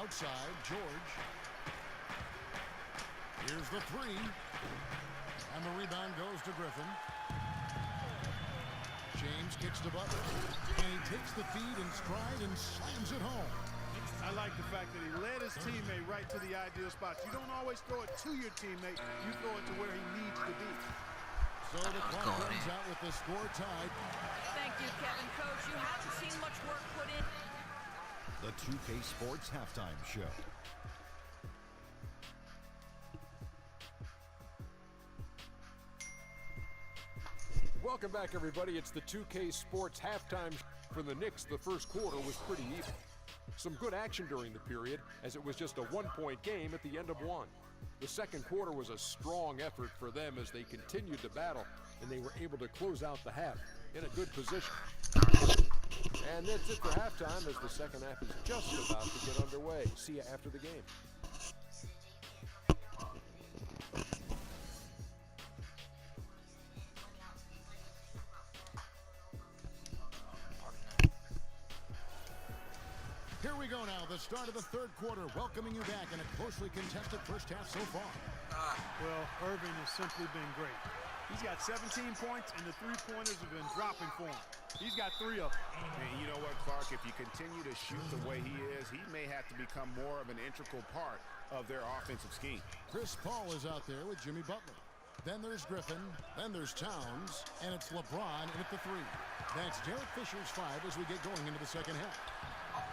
Outside, George. Here's the three. And the rebound goes to Griffin. James kicks to Butler. And he takes the feed in stride and slams it home. I like the fact that he led his teammate right to the ideal spot. You don't always throw it to your teammate. You throw it to where he needs to be. So the clock runs out with the score tied. Thank you, Kevin. Coach, you haven't seen much work put in. The 2K Sports Halftime Show. Welcome back, everybody. It's the 2K Sports Halftime Show. For the Knicks, the first quarter was pretty even. Some good action during the period, as it was just a one-point game at the end of one. The second quarter was a strong effort for them as they continued to battle, and they were able to close out the half in a good position. And that's it for halftime, as the second half is just about to get underway. See you after the game. Here we go now, the start of the third quarter, welcoming you back in a closely contested first half so far. Well, Irving has simply been great. He's got 17 points, and the three-pointers have been dropping for him. He's got 3 of them. And you know what, Clark? If you continue to shoot the way he is, he may have to become more of an integral part of their offensive scheme. Chris Paul is out there with Jimmy Butler. Then there's Griffin, then there's Towns, and it's LeBron with the 3. That's Derek Fisher's 5 as we get going into the second half.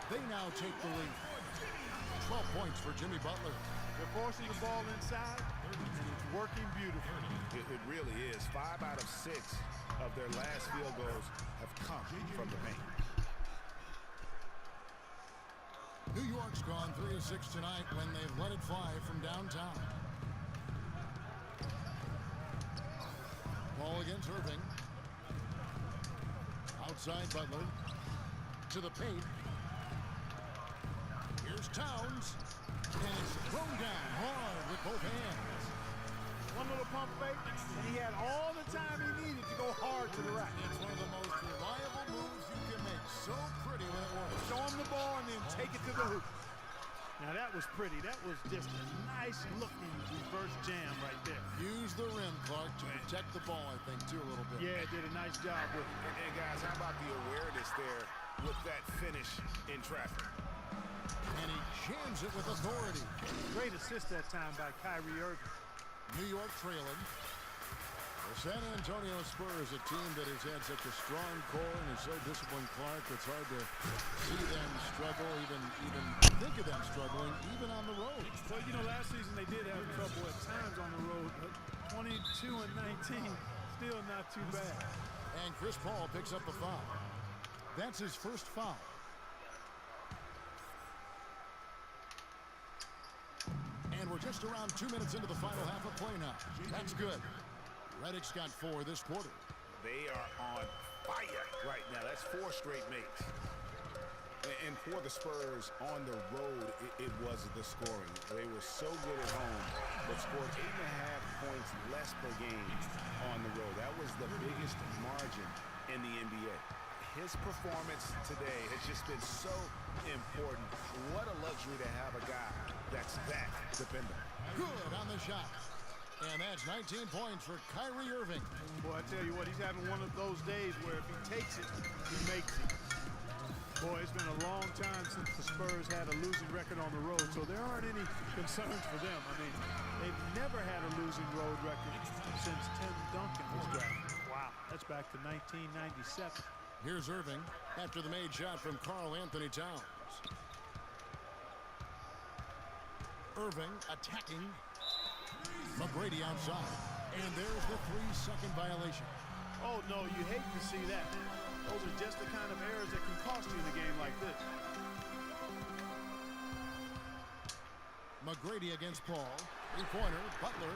They now take the lead. 12 points for Jimmy Butler. They're forcing the ball inside, and it's working beautifully. It really is. 5 out of 6 of their last field goals have come from the paint. New York's gone 3 of 6 tonight when they've let it fly from downtown. Ball against Irving. Outside Butler. To the paint. Here's Towns. And it's thrown down hard with both hands. One little pump fake, and he had all the time he needed to go hard to the rack. It's one of the most reliable moves you can make. So pretty when it works. Show him the ball and then take it to the hoop. Now that was pretty. That was just a nice looking reverse jam right there. Use the rim, Clark, to protect the ball, I think, too, a little bit. Yeah, did a nice job with it. And guys, how about the awareness there with that finish in traffic? And he jams it with authority. Great assist that time by Kyrie Irving. New York trailing. The San Antonio Spurs, a team that has had such a strong core and is so disciplined, Clark, it's hard to see them struggle, even think of them struggling, even on the road. Well, you know, last season they did have trouble at times on the road, but 22 and 19, still not too bad. And Chris Paul picks up a foul. That's his first foul. And we're just around 2 minutes into the final half of play now. That's good. Reddick's got 4 this quarter. They are on fire right now. That's 4 straight makes. And for the Spurs on the road, it was the scoring. They were so good at home, but scored 8.5 points less per game on the road. That was the biggest margin in the NBA. His performance today has just been so important. What a luxury to have a guy that's that dependable. Good on the shot. And that's 19 points for Kyrie Irving. Boy, I tell you what, he's having one of those days where if he takes it, he makes it. Boy, it's been a long time since the Spurs had a losing record on the road, so there aren't any concerns for them. I mean, they've never had a losing road record since Tim Duncan was drafted. Wow, that's back to 1997. Here's Irving after the made shot from Karl Anthony Towns. Irving attacking. McGrady outside. And there's the 3-second violation. Oh, no, you hate to see that. Those are just the kind of errors that can cost you in a game like this. McGrady against Paul. 3-pointer, Butler.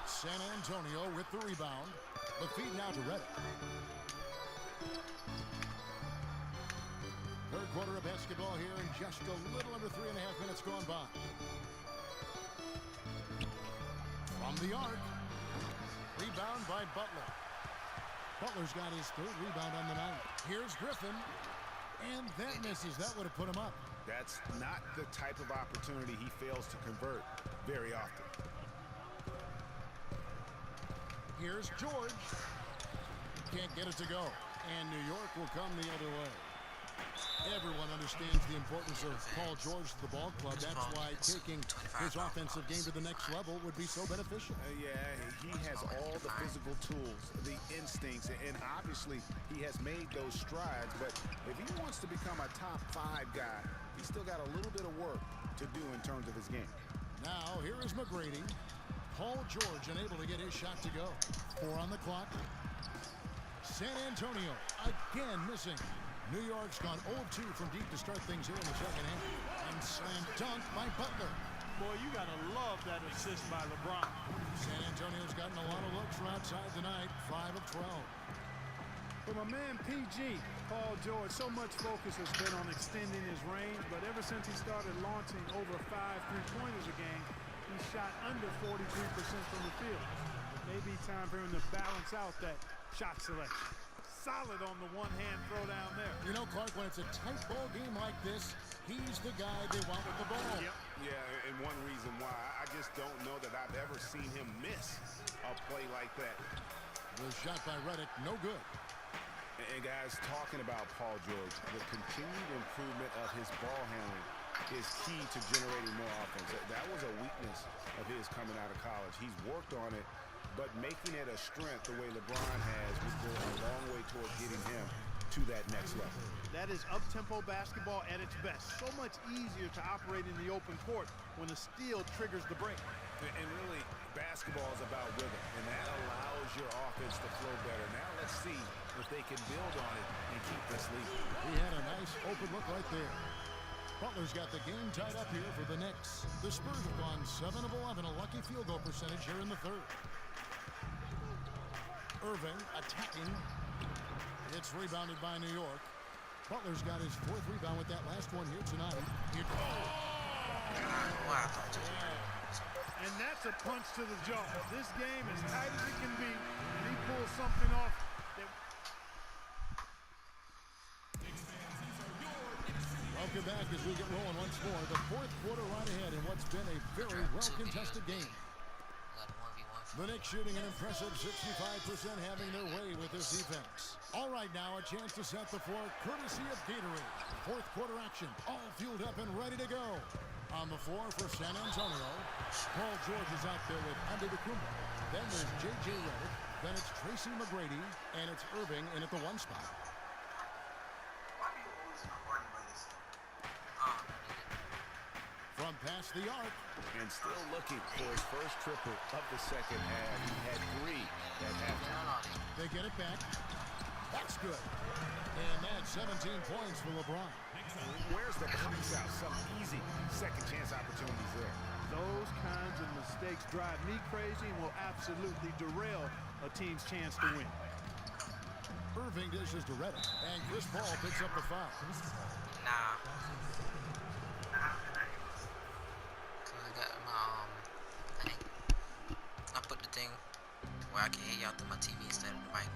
San Antonio with the rebound. The feed now to Reddick. Third quarter of basketball here in just a little under 3.5 minutes gone by. From the arc. Rebound by Butler. Butler's got his 3rd rebound on the night. Here's Griffin. And that misses. That would have put him up. That's not the type of opportunity he fails to convert very often. Here's George. Can't get it to go. And New York will come the other way. Everyone understands the importance of Paul George to the ball club. That's why taking his offensive game to the next level would be so beneficial. Yeah, he has all the physical tools, the instincts, and obviously he has made those strides. But if he wants to become a top 5 guy, he's still got a little bit of work to do in terms of his game. Now, here is McGrady. Paul George unable to get his shot to go. 4 on the clock. San Antonio again missing. New York's gone 0-2 from deep to start things here in the second half. And slam dunk by Butler. Boy, you got to love that assist by LeBron. San Antonio's gotten a lot of looks from outside tonight. 5 of 12. For my man PG, Paul George, so much focus has been on extending his range, but ever since he started launching over 5 3-pointers a game, he shot under 43% from the field. Maybe time for him to balance out that shot selection. Solid on the one-hand throw down there. You know, Clark, when it's a tight ball game like this, he's the guy they want with the ball. Yep. Yeah, and one reason why I just don't know that I've ever seen him miss a play like that. The shot by Redick, no good. And guys, talking about Paul George, the continued improvement of his ball handling is key to generating more offense. That was a weakness of his coming out of college. He's worked on it, but making it a strength the way LeBron has would go a long way toward getting him to that next level. That is up-tempo basketball at its best. So much easier to operate in the open court when the steal triggers the break. And really, basketball is about rhythm, and that allows your offense to flow better. Now let's see if they can build on it and keep this lead. He had a nice open look right there. Butler's got the game tied up here for the Knicks. The Spurs have gone 7 of 11, a lucky field goal percentage here in the third. Irving attacking. It's rebounded by New York. Butler's got his 4th rebound with that last one here tonight. And that's a punch to the jaw. This game is tight as it can be, and he pulls something off. Welcome back as we get rolling once more. The 4th quarter right ahead in what's been a very well-contested game. The Knicks shooting an impressive 65%, having their way with this defense. All right, now a chance to set the floor courtesy of Gatorade. 4th quarter action, all fueled up and ready to go. On the floor for San Antonio, Paul George is out there with Antetokounmpo. Then there's J.J. Redick. Then it's Tracy McGrady, and it's Irving in at the 1 spot. From past the arc. And still looking for his first triple of the second half. He had 3 at halftime. They get it back. That's good. And that's 17 points for LeBron. Where's the bounce out? Some easy second chance opportunities there. Those kinds of mistakes drive me crazy and will absolutely derail a team's chance to win. Irving dishes to Redick, and Chris Paul picks up the foul. Nah. I got my thing. I put the thing where I can hear y'all through my TV instead of the mic.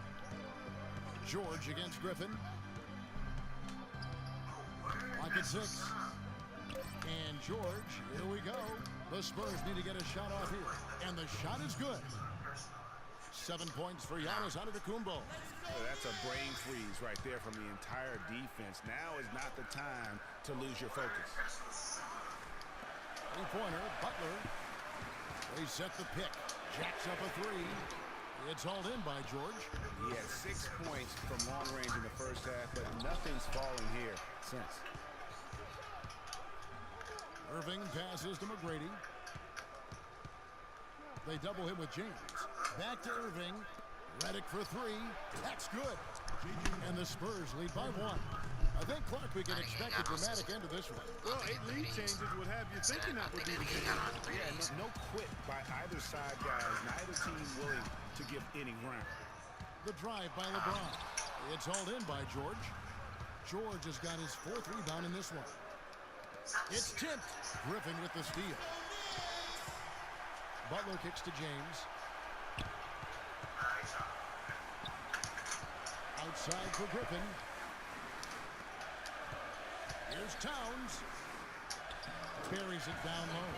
George against Griffin. Like at 6. And George, here we go. The Spurs need to get a shot off here. And the shot is good. 7 points for Giannis Antetokounmpo. That's a brain freeze right there from the entire defense. Now is not the time to lose your focus. 3-pointer, Butler. They set the pick. Jacks up a 3. It's hauled in by George. He had 6 points from long range in the first half, but nothing's fallen here since. Irving passes to McGrady. They double him with James. Back to Irving. Redick for 3. That's good. And the Spurs lead by 1. I think, Clark, we can expect a dramatic end to this one. Well, 8 lead changes would have you thinking that would be the case. Yeah, no quit by either side, guys. Neither team willing to give any ground. The drive by LeBron. It's hauled in by George. George has got his 4th rebound in this one. It's tipped. Griffin with the steal. Butler kicks to James. Outside for Griffin. Here's Towns. Carries it down low.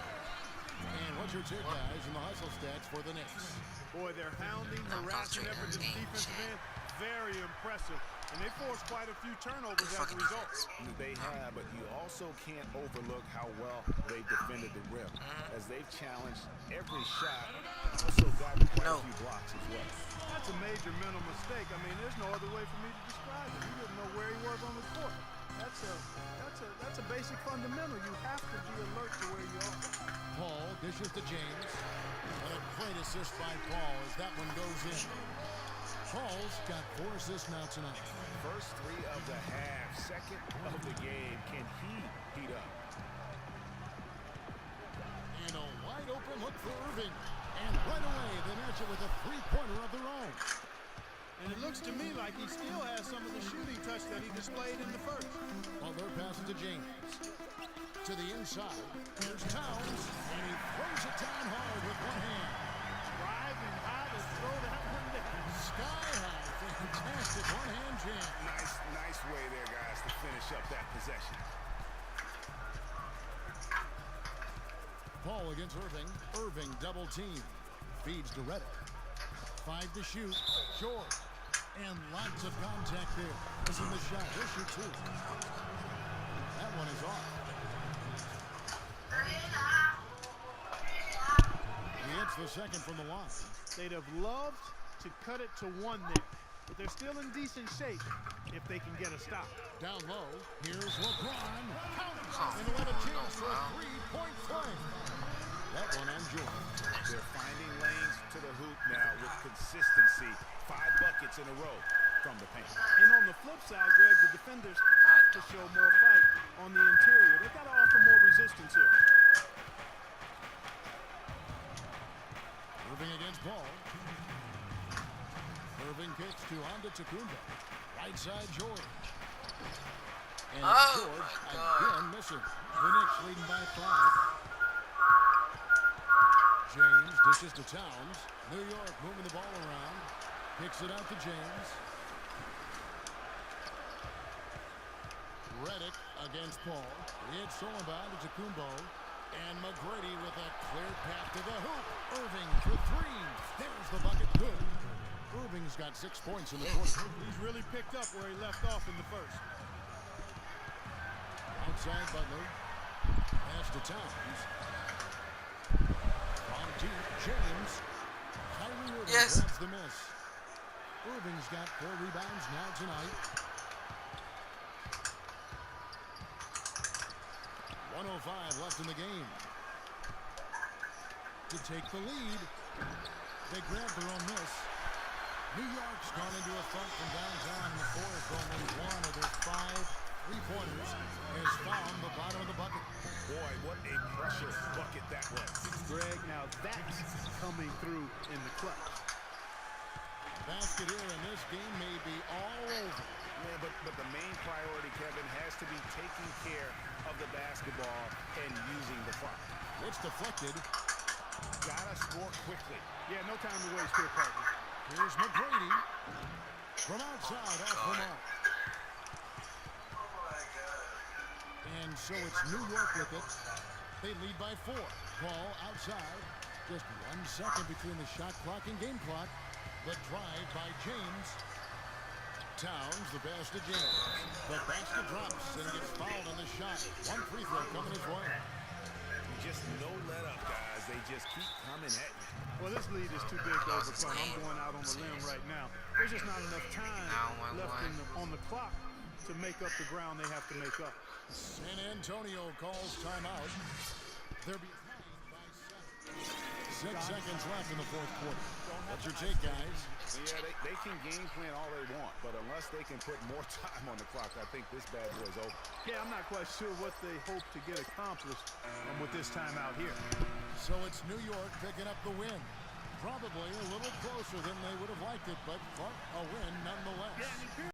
And what's your take, guys, in the hustle stats for the Knicks? Boy, their hounding, harassing effort this defensive end, very impressive. And they forced quite a few turnovers as a result. They have, but you also can't overlook how well they defended the rim, as they've challenged every shot, also gotten quite a few blocks as well. That's a major mental mistake. I mean, there's no other way for me to describe it. He didn't know where he was on the court. That's a basic fundamental. You have to be alert to where you are. Paul dishes to James. What a great assist by Paul as that one goes in. Paul's got 4 assists now tonight. First 3 of the half, second of the game. Can he heat up? And a wide open look for Irving. And right away, they match it with a three-pointer of their own. And it looks to me like he still has some of the shooting touch that he displayed in the first. Well, they're passing to James. To the inside. Here's Towns. And he throws it down hard with one hand. Driving high to throw that one down. Sky high. Fantastic one-hand jam. Nice way there, guys, to finish up that possession. Paul against Irving. Irving double team. Feeds to Redick. 5 to shoot. George. And lots of contact there. This is the shot. He'll shoot 2. That one is off. He hits the second from the line. They'd have loved to cut it to 1 there. But they're still in decent shape if they can get a stop. Down low. Here's LeBron. Counts. And we'll have a chance for a 3-point play. That one on George. They're finding lanes to the hoop now with consistency. 5 buckets in a row from the paint. And on the flip side, Greg, the defenders have to show more fight on the interior. They've got to offer more resistance here. Irving against Paul. Irving kicks to Antetokounmpo. Right side, George. And it's George again missing. The Knicks leading by 5. James dishes to Towns. New York moving the ball around. Kicks it out to James. Redick against Paul. It's Solomon to Tecumbo. And McGrady with a clear path to the hoop. Irving for 3. There's the bucket. Good. Irving's got 6 points in the quarter. He's really picked up where he left off in the first. Outside Butler. Pass to Towns. On deep, James. Kyrie Irving grabs the miss. Irving's got 4 rebounds now tonight. 1:05 left in the game. To take the lead. They grab their own miss. New York's gone into a funk from downtown in the fourth. Only 1 of their 5 3-pointers has found the bottom of the bucket. Boy, what a pressure bucket that was. Greg, now that's coming through in the clutch. Basket here, and this game may be all over. Yeah, but the main priority, Kevin, has to be taking care of the basketball and using the clock. It's deflected. Gotta score quickly. Yeah, no time to waste here, partner. Here's McGrady. From outside, off the mark. And so it's New York with it. They lead by 4. Paul outside. Just 1 second between the shot clock and game clock. The drive by James. Towns, the pass to James. The basket drops and he gets fouled on the shot. 1 free throw coming his way. Just no let up, guys. They just keep coming at you. Well, this lead is too big to overcome. I'm going out on the limb right now. There's just not enough time left on the clock to make up the ground they have to make up. San Antonio calls timeout. They're behind by 7. 6 seconds left in the fourth quarter. What's your take, guys? Yeah, they can game plan all they want, but unless they can put more time on the clock, I think this bad boy's over. Yeah, I'm not quite sure what they hope to get accomplished with this time out here. So it's New York picking up the win. Probably a little closer than they would have liked it, but a win nonetheless. Yeah,